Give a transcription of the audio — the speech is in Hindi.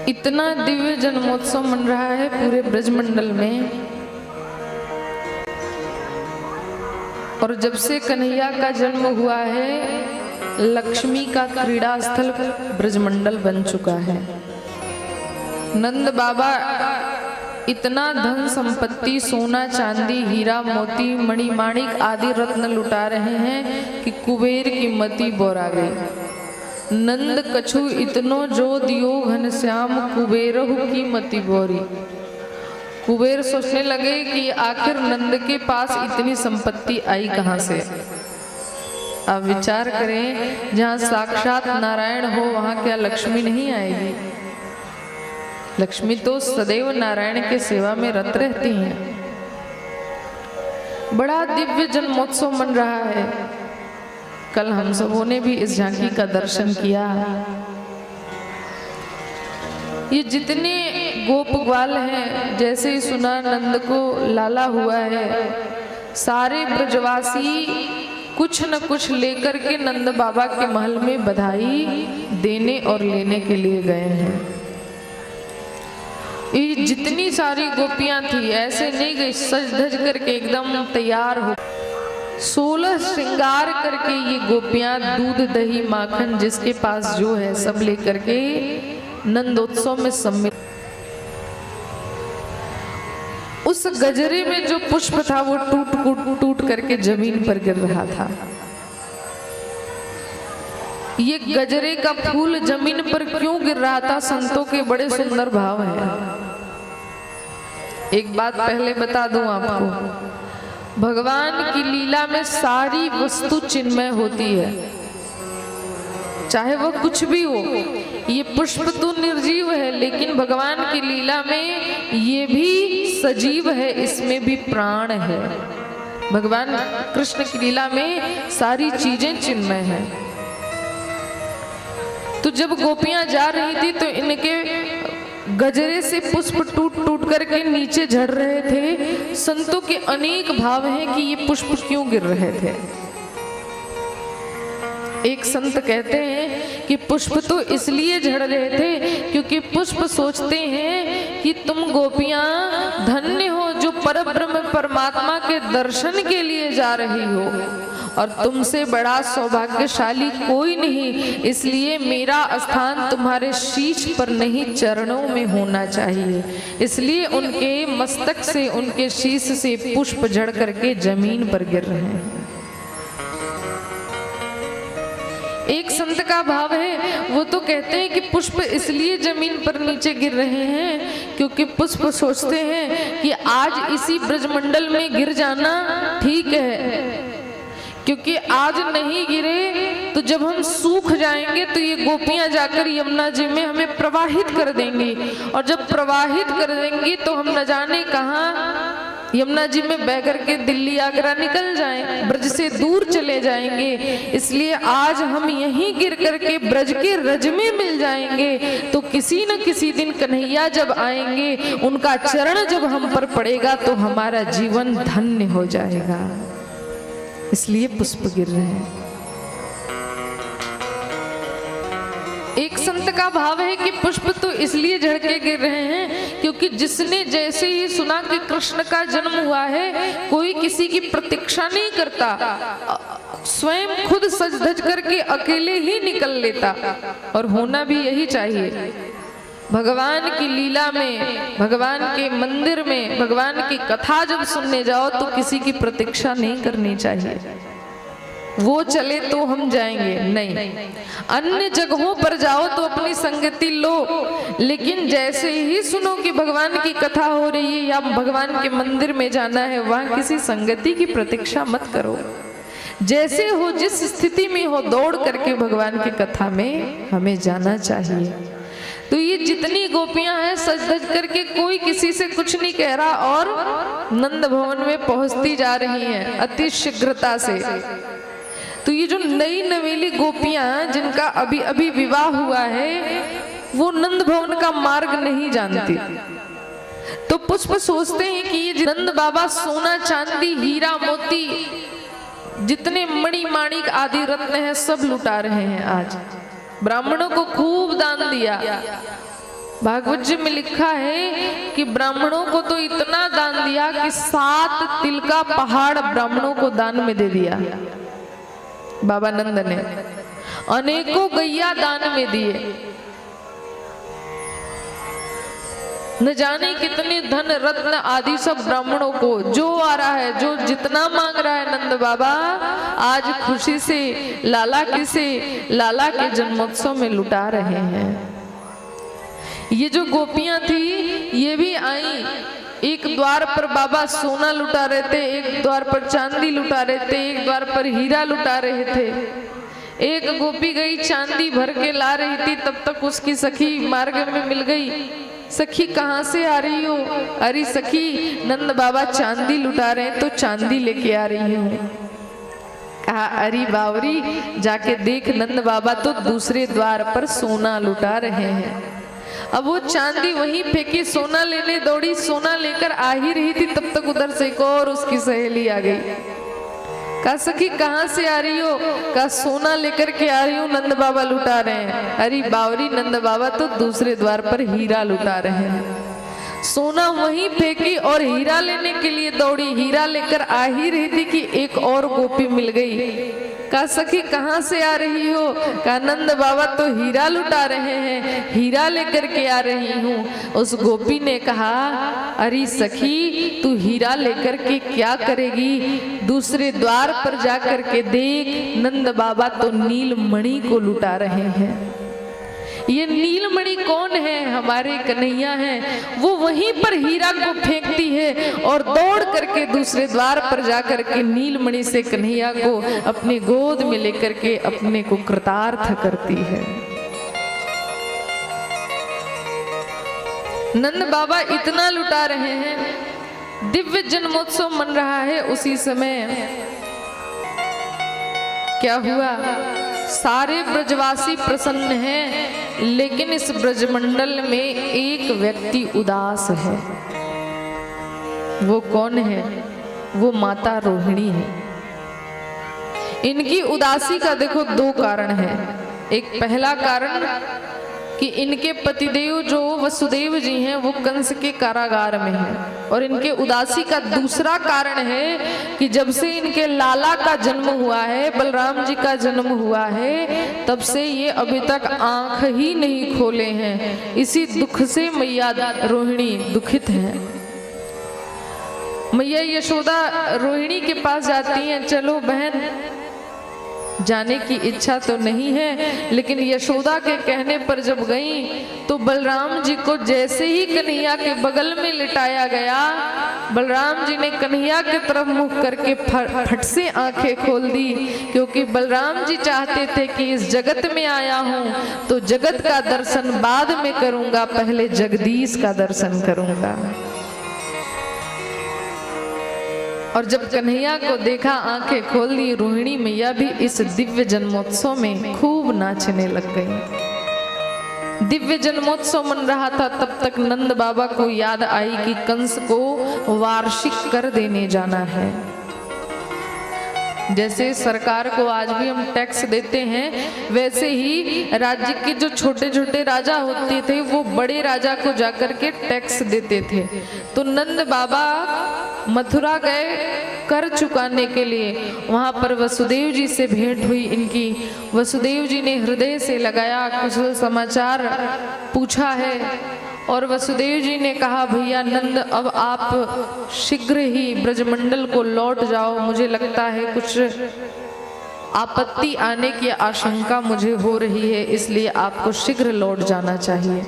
इतना दिव्य जन्मोत्सव मन रहा है पूरे ब्रजमंडल में। और जब से कन्हैया का जन्म हुआ है, लक्ष्मी का क्रीड़ा स्थल ब्रजमंडल बन चुका है। नंद बाबा इतना धन संपत्ति, सोना चांदी, हीरा मोती, मणिमाणिक आदि रत्न लुटा रहे हैं कि कुबेर की मति बोरा गई। नंद कछु इतनो जो दियो घनश्याम, कुबेरहु की मति बोरी। कुबेर सोचने लगे कि आखिर नंद के पास इतनी संपत्ति आई कहां से। अब विचार करें, जहां साक्षात नारायण हो वहां क्या लक्ष्मी नहीं आएगी? लक्ष्मी तो सदैव नारायण के सेवा में रत रहती हैं। बड़ा दिव्य जन्मोत्सव मन रहा है। कल हम सबों ने भी इस झांकी का दर्शन किया। ये जितने गोप ग्वाल हैं, जैसे ही सुना नंद को लाला हुआ है, सारे ब्रजवासी कुछ न कुछ लेकर के नंद बाबा के महल में बधाई देने और लेने के लिए गए हैं। ये जितनी सारी गोपियां थी, ऐसे नहीं गई सज धज करके एकदम तैयार हो, 16 श्रृंगार करके ये गोपियां दूध दही माखन जिसके पास जो है सब लेकर के नंदोत्सव में सम्मिलित। उस गजरे में जो पुष्प था वो टूट करके जमीन पर गिर रहा था। ये गजरे का फूल जमीन पर क्यों गिर रहा था? संतों के बड़े सुंदर भाव है। एक बात पहले बता दूं आपको, भगवान की लीला में सारी वस्तु चिन्मय होती है, चाहे वो कुछ भी हो। ये पुष्प तो निर्जीव है, लेकिन भगवान की लीला में ये भी सजीव है, इसमें भी प्राण है। भगवान कृष्ण की लीला में सारी चीजें चिन्मय हैं। तो जब गोपियां जा रही थी तो इनके गजरे से पुष्प टूट टूट करके नीचे झड़ रहे थे। संतों के अनेक भाव हैं कि ये पुष्प क्यों गिर रहे थे। एक संत कहते हैं कि पुष्प तो इसलिए झड़ रहे थे क्योंकि पुष्प सोचते हैं कि तुम गोपियां धन्य हो जो परब्रह्म परमात्मा के दर्शन के लिए जा रही हो, और तुमसे बड़ा सौभाग्यशाली कोई नहीं, इसलिए मेरा स्थान तुम्हारे शीश पर नहीं चरणों में होना चाहिए। इसलिए उनके मस्तक से, उनके शीश से पुष्प झड़ करके जमीन पर गिर रहे हैं। एक संत का भाव है, वो तो कहते हैं कि पुष्प इसलिए जमीन पर नीचे गिर रहे हैं क्योंकि पुष्प सोचते हैं कि आज इसी ब्रजमंडल में गिर जाना ठीक है, क्योंकि आज नहीं गिरे तो जब हम सूख जाएंगे तो ये गोपियां जाकर यमुना जी में हमें प्रवाहित कर देंगी, और जब प्रवाहित कर देंगी तो हम न जाने कहां यमुना जी में बह करके दिल्ली आगरा निकल जाएं, ब्रज से दूर चले जाएंगे। इसलिए आज हम यहीं गिर करके ब्रज के रज में मिल जाएंगे, तो किसी न किसी दिन कन्हैया जब आएंगे, उनका चरण जब हम पर पड़ेगा तो हमारा जीवन धन्य हो जाएगा। इसलिए पुष्प गिर रहे हैं। एक संत का भाव है कि पुष्प तो इसलिए झड़ के गिर रहे हैं क्योंकि जिसने जैसे ही सुना कि कृष्ण का जन्म हुआ है, कोई किसी की प्रतीक्षा नहीं करता, स्वयं खुद सज धज करके अकेले ही निकल लेता। और होना भी यही चाहिए। भगवान की लीला में, भगवान के मंदिर में, भगवान की कथा जब सुनने जाओ तो किसी की प्रतीक्षा नहीं करनी चाहिए। वो चले तो हम जाएंगे नहीं, अन्य जगहों पर जाओ तो अपनी संगति लो, लेकिन जैसे ही सुनो कि भगवान की कथा हो रही है या भगवान के मंदिर में जाना है, वहां किसी संगति की प्रतीक्षा मत करो। जैसे हो, जिस स्थिति में हो, दौड़ करके भगवान की कथा में हमें जाना चाहिए। तो ये जितनी गोपियां हैं सज धज करके, कोई किसी से कुछ नहीं कह रहा, और नंद भवन में पहुंचती जा रही हैं अति शीघ्रता से। तो ये जो नई नवेली गोपियां जिनका अभी अभी विवाह हुआ है, वो नंद भवन का मार्ग नहीं जानती। तो पुष्प सोचते हैं कि ये नंद बाबा सोना चांदी हीरा मोती जितने मणि माणिक आदि रत्न हैं सब लुटा रहे हैं। आज ब्राह्मणों को खूब दान दिया, भागवत जी में लिखा है कि ब्राह्मणों को तो इतना दान दिया कि 7 तिल का पहाड़ ब्राह्मणों को दान में दे दिया बाबा नंद ने। अनेकों गैया दान में दिए, न जाने कितने धन रत्न आदि सब ब्राह्मणों को, जो आ रहा है, जो जितना मांग रहा है नंद बाबा आज खुशी से लाला के जन्मोत्सव में लुटा रहे हैं। ये जो गोपियां थी ये भी आई, एक द्वार पर बाबा सोना लुटा रहे थे, एक द्वार पर चांदी लुटा रहे थे, एक द्वार पर हीरा लुटा रहे थे। एक गोपी गई चांदी भर के ला रही थी, तब तक उसकी सखी मार्ग में मिल गई। सखी कहाँ से आ रही हो? अरे सखी नंद बाबा चांदी लुटा रहे हैं तो चांदी लेके आ रही हूँ। कहा अरे बावरी जाके देख नंद बाबा तो दूसरे द्वार पर सोना लुटा रहे हैं। अब वो चांदी वहीं फेंकी, सोना लेने दौड़ी, सोना लेकर आ ही रही थी, तब तक उधर से एक और उसकी सहेली आ गई। कहा सखी कहाँ से आ रही हो? कहा सोना लेकर के आ रही हूँ, नंद बाबा लुटा रहे हैं। अरे बावरी नंद बाबा तो दूसरे द्वार पर हीरा लुटा रहे हैं। सोना वहीं फेंकी और हीरा लेने के लिए दौड़ी, हीरा लेकर आ ही रही थी कि एक और गोपी मिल गई। कहा सखी कहाँ से आ रही हो? कहा नंद बाबा तो हीरा लुटा रहे हैं, हीरा लेकर के आ रही हूँ। उस गोपी ने कहा अरे सखी तू हीरा लेकर के क्या करेगी? दूसरे द्वार पर जाकर के देख, नंद बाबा तो नीलमणि को लुटा रहे हैं। ये नीलमणि कौन है? हमारे कन्हैया हैं। वो वहीं पर हीरा को फेंकती है और दौड़ करके दूसरे द्वार पर जाकर के नीलमणि से कन्हैया को अपने गोद में लेकर के अपने को कृतार्थ करती है। नंद बाबा इतना लुटा रहे हैं, दिव्य जन्मोत्सव मन रहा है। उसी समय क्या हुआ? सारे ब्रजवासी प्रसन्न हैं, लेकिन इस ब्रजमंडल में एक व्यक्ति उदास है। वो कौन है? वो माता रोहिणी है। इनकी उदासी का देखो 2 कारण है। एक पहला कारण कि इनके पतिदेव जो वसुदेव जी हैं वो कंस के कारागार में हैं, और इनके उदासी का दूसरा कारण है कि जब से इनके लाला का जन्म हुआ है, बलराम जी का जन्म हुआ है, तब से ये अभी तक आंख ही नहीं खोले हैं। इसी दुख से मैया रोहिणी दुखित है। मैया यशोदा रोहिणी के पास जाती हैं, चलो बहन जाने की इच्छा तो नहीं है, लेकिन यशोदा के कहने पर जब गई तो बलराम जी को जैसे ही कन्हैया के बगल में लिटाया गया, बलराम जी ने कन्हैया की तरफ मुख करके फट से आंखें खोल दी, क्योंकि बलराम जी चाहते थे कि इस जगत में आया हूं तो जगत का दर्शन बाद में करूंगा, पहले जगदीश का दर्शन करूंगा। और जब कन्हैया को देखा, आंखें खोल दी। रोहिणी मैया भी इस दिव्य जन्मोत्सव में खूब नाचने लग गई। दिव्य जन्मोत्सव मन रहा था, तब तक नंद बाबा को याद आई कि कंस को वार्षिक कर देने जाना है। जैसे सरकार को आज भी हम टैक्स देते हैं, वैसे ही राज्य के जो छोटे छोटे राजा होते थे वो बड़े राजा को जाकर के टैक्स देते थे। तो नंद बाबा मथुरा गए कर चुकाने के लिए। वहां पर वसुदेव जी से भेंट हुई इनकी। वसुदेव जी ने हृदय से लगाया, कुशल समाचार पूछा है, और वसुदेव जी ने कहा भैया नंद अब आप शीघ्र ही ब्रजमंडल को लौट जाओ, मुझे लगता है कुछ आपत्ति आने की आशंका मुझे हो रही है, इसलिए आपको शीघ्र लौट जाना चाहिए।